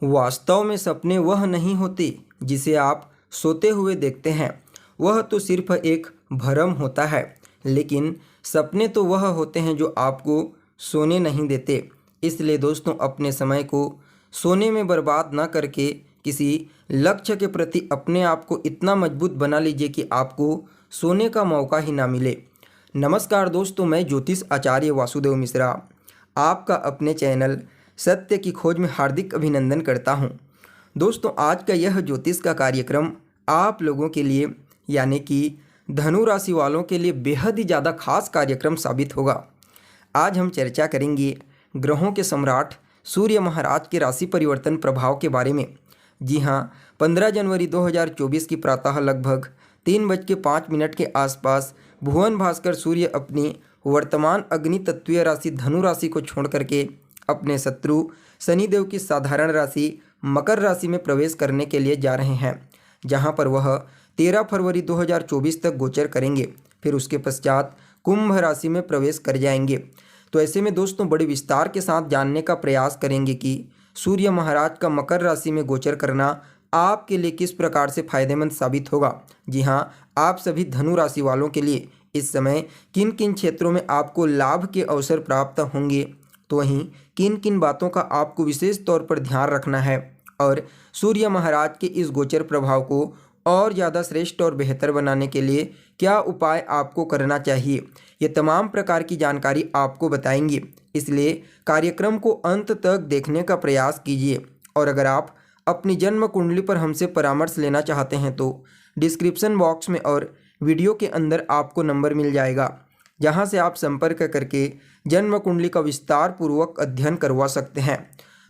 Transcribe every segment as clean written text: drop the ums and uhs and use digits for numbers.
वास्तव में सपने वह नहीं होते जिसे आप सोते हुए देखते हैं, वह तो सिर्फ एक भ्रम होता है। लेकिन सपने तो वह होते हैं जो आपको सोने नहीं देते। इसलिए दोस्तों, अपने समय को सोने में बर्बाद ना करके किसी लक्ष्य के प्रति अपने आप को इतना मजबूत बना लीजिए कि आपको सोने का मौका ही ना मिले। नमस्कार दोस्तों, मैं ज्योतिष आचार्य वासुदेव मिश्रा आपका अपने चैनल सत्य की खोज में हार्दिक अभिनंदन करता हूं। दोस्तों, आज का यह ज्योतिष का कार्यक्रम आप लोगों के लिए यानी कि धनु राशि वालों के लिए बेहद ही ज़्यादा खास कार्यक्रम साबित होगा। आज हम चर्चा करेंगे ग्रहों के सम्राट सूर्य महाराज के राशि परिवर्तन प्रभाव के बारे में। जी हाँ, 15 जनवरी 2024 की प्रातः लगभग 3:05 के आसपास भुवन भास्कर सूर्य अपनी वर्तमान अग्नि तत्वीय राशि धनु राशि को छोड़ करके अपने शत्रु शनिदेव की साधारण राशि मकर राशि में प्रवेश करने के लिए जा रहे हैं, जहां पर वह 13 फरवरी 2024 तक गोचर करेंगे। फिर उसके पश्चात कुंभ राशि में प्रवेश कर जाएंगे। तो ऐसे में दोस्तों, बड़े विस्तार के साथ जानने का प्रयास करेंगे कि सूर्य महाराज का मकर राशि में गोचर करना आपके लिए किस प्रकार से फायदेमंद साबित होगा। जी हाँ, आप सभी धनु राशि वालों के लिए इस समय किन किन क्षेत्रों में आपको लाभ के अवसर प्राप्त होंगे, तो वहीं किन किन बातों का आपको विशेष तौर पर ध्यान रखना है और सूर्य महाराज के इस गोचर प्रभाव को और ज़्यादा श्रेष्ठ और बेहतर बनाने के लिए क्या उपाय आपको करना चाहिए, ये तमाम प्रकार की जानकारी आपको बताएंगे। इसलिए कार्यक्रम को अंत तक देखने का प्रयास कीजिए। और अगर आप अपनी जन्म कुंडली पर हमसे परामर्श लेना चाहते हैं तो डिस्क्रिप्शन बॉक्स में और वीडियो के अंदर आपको नंबर मिल जाएगा, जहां से आप संपर्क करके जन्म कुंडली का विस्तार पूर्वक अध्ययन करवा सकते हैं।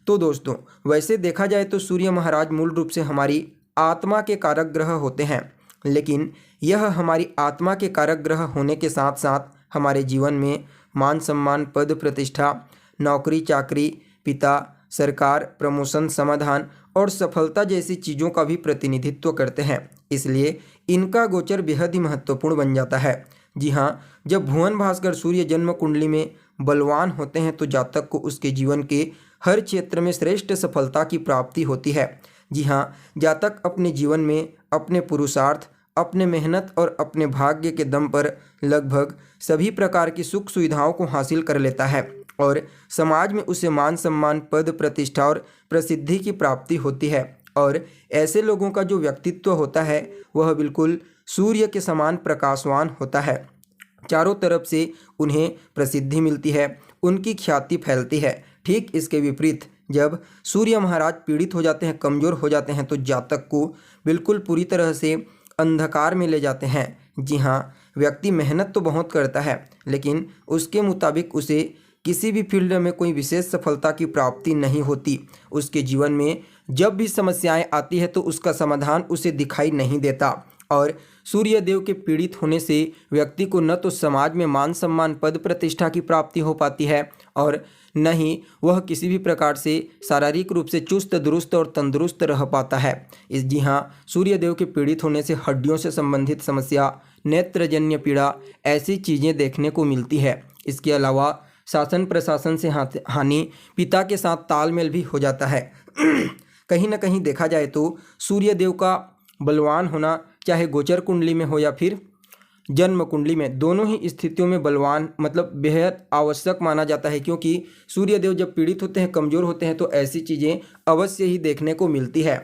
तो दोस्तों, वैसे देखा जाए तो सूर्य महाराज मूल रूप से हमारी आत्मा के कारक ग्रह होते हैं, लेकिन यह हमारी आत्मा के कारक ग्रह होने के साथ साथ हमारे जीवन में मान सम्मान, पद प्रतिष्ठा, नौकरी चाकरी, पिता, सरकार, प्रमोशन, समाधान और सफलता जैसी चीज़ों का भी प्रतिनिधित्व करते हैं। इसलिए इनका गोचर बेहद ही महत्वपूर्ण बन जाता है। जी हाँ, जब भुवन भास्कर सूर्य जन्म कुंडली में बलवान होते हैं तो जातक को उसके जीवन के हर क्षेत्र में श्रेष्ठ सफलता की प्राप्ति होती है। जी हाँ, जातक अपने जीवन में अपने पुरुषार्थ, अपने मेहनत और अपने भाग्य के दम पर लगभग सभी प्रकार की सुख सुविधाओं को हासिल कर लेता है और समाज में उसे मान सम्मान, पद प्रतिष्ठा और प्रसिद्धि की प्राप्ति होती है। और ऐसे लोगों का जो व्यक्तित्व होता है वह बिल्कुल सूर्य के समान प्रकाशवान होता है। चारों तरफ से उन्हें प्रसिद्धि मिलती है, उनकी ख्याति फैलती है। ठीक इसके विपरीत जब सूर्य महाराज पीड़ित हो जाते हैं, कमज़ोर हो जाते हैं, तो जातक को बिल्कुल पूरी तरह से अंधकार में ले जाते हैं। जी हाँ, व्यक्ति मेहनत तो बहुत करता है, लेकिन उसके मुताबिक उसे किसी भी फील्ड में कोई विशेष सफलता की प्राप्ति नहीं होती। उसके जीवन में जब भी समस्याएं आती है तो उसका समाधान उसे दिखाई नहीं देता। और सूर्य देव के पीड़ित होने से व्यक्ति को न तो समाज में मान सम्मान, पद प्रतिष्ठा की प्राप्ति हो पाती है और न ही वह किसी भी प्रकार से शारीरिक रूप से चुस्त दुरुस्त और तंदुरुस्त रह पाता है। जी हाँ, सूर्य देव के पीड़ित होने से हड्डियों से संबंधित समस्या, नेत्रजन्य पीड़ा, ऐसी चीज़ें देखने को मिलती है। इसके अलावा शासन प्रशासन से हानि, पिता के साथ तालमेल भी हो जाता है। कहीं ना कहीं देखा जाए तो सूर्य देव का बलवान होना, चाहे गोचर कुंडली में हो या फिर जन्म कुंडली में, दोनों ही स्थितियों में बलवान मतलब बेहद आवश्यक माना जाता है। क्योंकि सूर्य देव जब पीड़ित होते हैं, कमज़ोर होते हैं, तो ऐसी चीज़ें अवश्य ही देखने को मिलती है।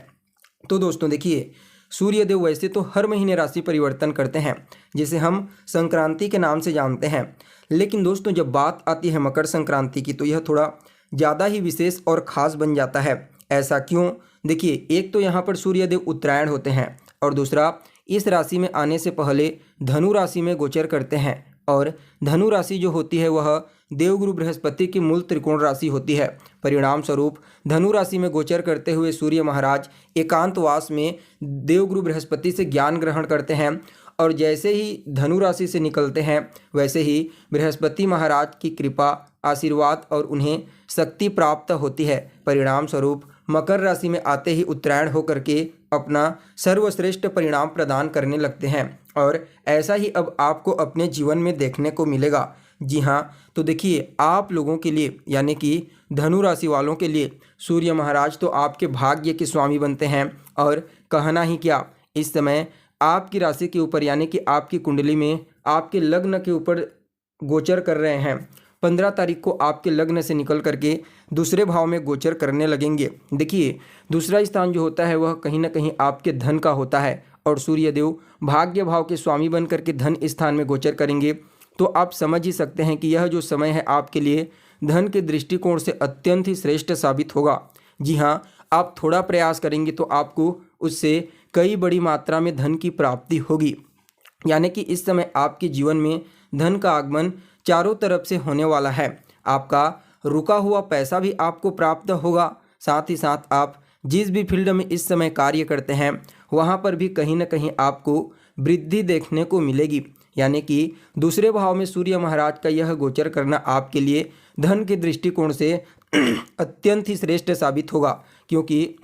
तो दोस्तों देखिए, सूर्य देव वैसे तो हर महीने राशि परिवर्तन करते हैं, जिसे हम संक्रांति के नाम से जानते हैं। लेकिन दोस्तों, जब बात आती है मकर संक्रांति की, तो यह थोड़ा ज़्यादा ही विशेष और ख़ास बन जाता है। ऐसा क्यों? देखिए, एक तो यहाँ पर सूर्य देव उत्तरायण होते हैं और दूसरा, इस राशि में आने से पहले धनु राशि में गोचर करते हैं। और धनु राशि जो होती है वह देवगुरु बृहस्पति की मूल त्रिकोण राशि होती है। परिणाम स्वरूप धनु राशि में गोचर करते हुए सूर्य महाराज एकांतवास में देवगुरु बृहस्पति से ज्ञान ग्रहण करते हैं और जैसे ही धनु राशि से निकलते हैं वैसे ही बृहस्पति महाराज की कृपा, आशीर्वाद और उन्हें शक्ति प्राप्त होती है। परिणाम स्वरूप मकर राशि में आते ही उत्तरायण होकर के अपना सर्वश्रेष्ठ परिणाम प्रदान करने लगते हैं। और ऐसा ही अब आपको अपने जीवन में देखने को मिलेगा। जी हाँ, तो देखिए आप लोगों के लिए यानी कि धनु राशि वालों के लिए सूर्य महाराज तो आपके भाग्य के स्वामी बनते हैं। और कहना ही क्या, इस समय आपकी राशि के ऊपर यानी कि आपकी कुंडली में आपके लग्न के ऊपर गोचर कर रहे हैं। 15 तारीख को आपके लग्न से निकल करके दूसरे भाव में गोचर करने लगेंगे। देखिए दूसरा स्थान जो होता है वह कहीं ना कहीं आपके धन का होता है और सूर्य देव भाग्य भाव के स्वामी बन करके धन स्थान में गोचर करेंगे। तो आप समझ ही सकते हैं कि यह जो समय है आपके लिए धन के दृष्टिकोण से अत्यंत ही श्रेष्ठ साबित होगा। जी हाँ, आप थोड़ा प्रयास करेंगे तो आपको उससे कई बड़ी मात्रा में धन की प्राप्ति होगी। यानी कि इस समय आपके जीवन में धन का आगमन चारों तरफ से होने वाला है। आपका रुका हुआ पैसा भी आपको प्राप्त होगा। साथ ही साथ आप जिस भी फील्ड में इस समय कार्य करते हैं वहाँ पर भी कहीं ना कहीं आपको वृद्धि देखने को मिलेगी। यानी कि दूसरे भाव में सूर्य महाराज का यह गोचर करना आपके लिए धन के दृष्टिकोण से अत्यंत ही श्रेष्ठ साबित होगा, क्योंकि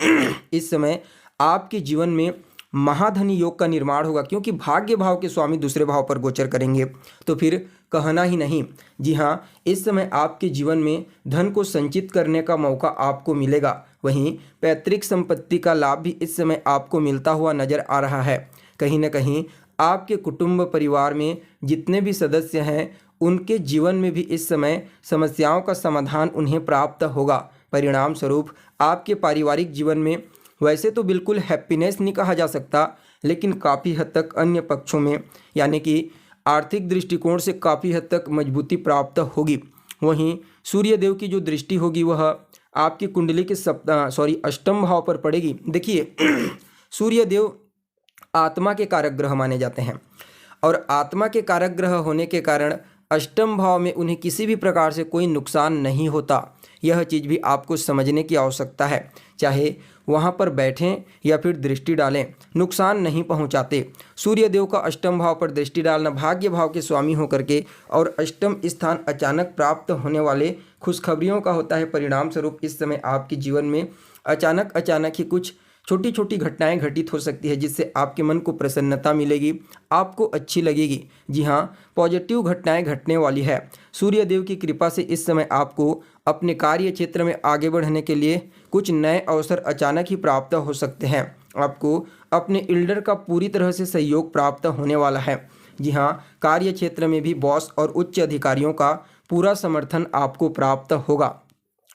इस समय आपके जीवन में महाधनी योग का निर्माण होगा, क्योंकि भाग्य भाव के स्वामी दूसरे भाव पर गोचर करेंगे तो फिर कहना ही नहीं। जी हाँ, इस समय आपके जीवन में धन को संचित करने का मौका आपको मिलेगा। वहीं पैतृक संपत्ति का लाभ भी इस समय आपको मिलता हुआ नजर आ रहा है। कहीं ना कहीं आपके कुटुंब परिवार में जितने भी सदस्य हैं उनके जीवन में भी इस समय समस्याओं का समाधान उन्हें प्राप्त होगा। परिणाम स्वरूप आपके पारिवारिक जीवन में वैसे तो बिल्कुल हैप्पीनेस नहीं कहा जा सकता, लेकिन काफ़ी हद तक अन्य पक्षों में यानी कि आर्थिक दृष्टिकोण से काफ़ी हद तक मजबूती प्राप्त होगी। वहीं सूर्य देव की जो दृष्टि होगी वह आपकी कुंडली के अष्टम भाव पर पड़ेगी। देखिए सूर्य देव आत्मा के कारक ग्रह माने जाते हैं और आत्मा के कारक ग्रह होने के कारण अष्टम भाव में उन्हें किसी भी प्रकार से कोई नुकसान नहीं होता। यह चीज़ भी आपको समझने की आवश्यकता है। चाहे वहाँ पर बैठें या फिर दृष्टि डालें, नुकसान नहीं पहुँचाते। सूर्य देव का अष्टम भाव पर दृष्टि डालना भाग्य भाव के स्वामी होकर के और अष्टम स्थान अचानक प्राप्त होने वाले खुशखबरियों का होता है। परिणाम स्वरूप इस समय आपके जीवन में अचानक ही कुछ छोटी छोटी घटनाएं घटित हो सकती है, जिससे आपके मन को प्रसन्नता मिलेगी, आपको अच्छी लगेगी। जी हाँ, पॉजिटिव घटनाएं घटने वाली है। सूर्य देव की कृपा से इस समय आपको अपने कार्य क्षेत्र में आगे बढ़ने के लिए कुछ नए अवसर अचानक ही प्राप्त हो सकते हैं। आपको अपने इल्डर का पूरी तरह से सहयोग प्राप्त होने वाला है। जी हाँ, कार्य क्षेत्र में भी बॉस और उच्च अधिकारियों का पूरा समर्थन आपको प्राप्त होगा।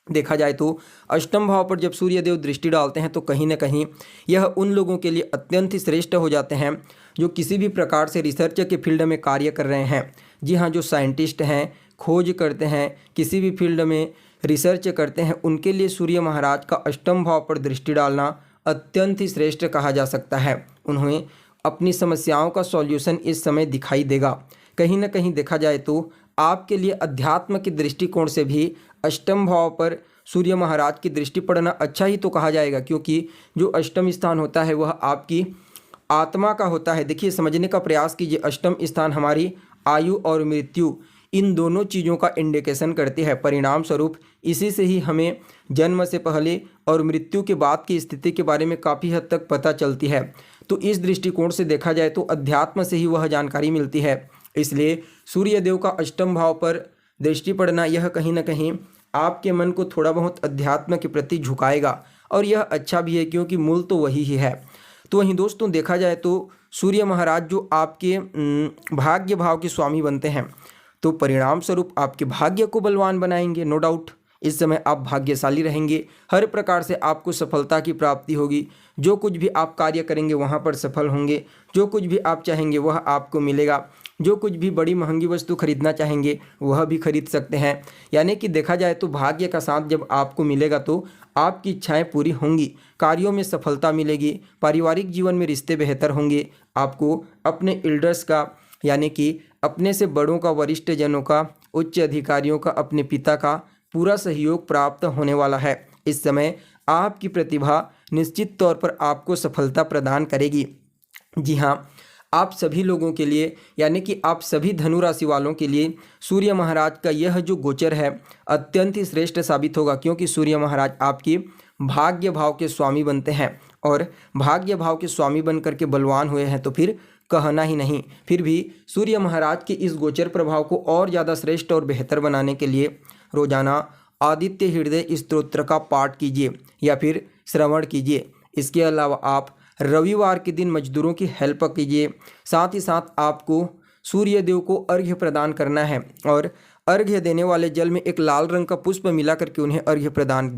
देखा जाए तो अष्टम भाव पर जब सूर्य देव दृष्टि डालते हैं तो कहीं ना कहीं यह उन लोगों के लिए अत्यंत ही श्रेष्ठ हो जाते हैं जो किसी भी प्रकार से रिसर्च के फील्ड में कार्य कर रहे हैं। जी हाँ, जो साइंटिस्ट हैं, खोज करते हैं, किसी भी फील्ड में रिसर्च करते हैं, उनके लिए सूर्य महाराज का अष्टम भाव पर दृष्टि डालना अत्यंत ही श्रेष्ठ कहा जा सकता है। उन्हें अपनी समस्याओं का सॉल्यूशन इस समय दिखाई देगा। कहीं ना कहीं देखा जाए तो आपके लिए अध्यात्म के दृष्टिकोण से भी अष्टम भाव पर सूर्य महाराज की दृष्टि पड़ना अच्छा ही तो कहा जाएगा, क्योंकि जो अष्टम स्थान होता है वह आपकी आत्मा का होता है। देखिए, समझने का प्रयास कीजिए, अष्टम स्थान हमारी आयु और मृत्यु इन दोनों चीज़ों का इंडिकेशन करती है। परिणाम स्वरूप इसी से ही हमें जन्म से पहले और मृत्यु के बाद की स्थिति के बारे में काफ़ी हद तक पता चलती है। तो इस दृष्टिकोण से देखा जाए तो अध्यात्म से ही वह जानकारी मिलती है। इसलिए सूर्य देव का अष्टम भाव पर दृष्टि पड़ना यह कहीं ना कहीं आपके मन को थोड़ा बहुत अध्यात्म के प्रति झुकाएगा और यह अच्छा भी है, क्योंकि मूल तो वही ही है। तो वहीं दोस्तों देखा जाए तो सूर्य महाराज जो आपके भाग्य भाव के स्वामी बनते हैं तो परिणाम स्वरूप आपके भाग्य को बलवान बनाएंगे। नो डाउट इस समय आप भाग्यशाली रहेंगे, हर प्रकार से आपको सफलता की प्राप्ति होगी। जो कुछ भी आप कार्य करेंगे वहाँ पर सफल होंगे, जो कुछ भी आप चाहेंगे वह आपको मिलेगा, जो कुछ भी बड़ी महंगी वस्तु खरीदना चाहेंगे वह भी खरीद सकते हैं। यानी कि देखा जाए तो भाग्य का साथ जब आपको मिलेगा तो आपकी इच्छाएं पूरी होंगी, कार्यों में सफलता मिलेगी, पारिवारिक जीवन में रिश्ते बेहतर होंगे। आपको अपने एल्डर्स का यानी कि अपने से बड़ों का, वरिष्ठ जनों का, उच्च अधिकारियों का, अपने पिता का पूरा सहयोग प्राप्त होने वाला है। इस समय आपकी प्रतिभा निश्चित तौर पर आपको सफलता प्रदान करेगी। जी हाँ, आप सभी लोगों के लिए यानी कि आप सभी धनु राशि वालों के लिए सूर्य महाराज का यह जो गोचर है अत्यंत ही श्रेष्ठ साबित होगा, क्योंकि सूर्य महाराज आपकी भाग्य भाव के स्वामी बनते हैं और भाग्य भाव के स्वामी बन करके बलवान हुए हैं तो फिर कहना ही नहीं। फिर भी सूर्य महाराज के इस गोचर प्रभाव को और ज़्यादा श्रेष्ठ और बेहतर बनाने के लिए रोजाना आदित्य हृदय स्तोत्र का पाठ कीजिए या फिर श्रवण कीजिए। इसके अलावा आप रविवार के दिन मजदूरों की हेल्प कीजिए। साथ ही साथ आपको सूर्य देव को अर्घ्य प्रदान करना है और अर्घ्य देने वाले जल में एक लाल रंग का पुष्प मिला करके उन्हें अर्घ्य प्रदान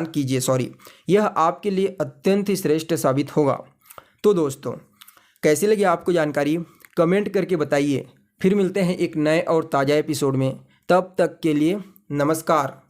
कीजिए। यह आपके लिए अत्यंत ही श्रेष्ठ साबित होगा। तो दोस्तों, कैसी लगी आपको जानकारी, कमेंट करके बताइए। फिर मिलते हैं एक नए और ताज़ा एपिसोड में। तब तक के लिए नमस्कार।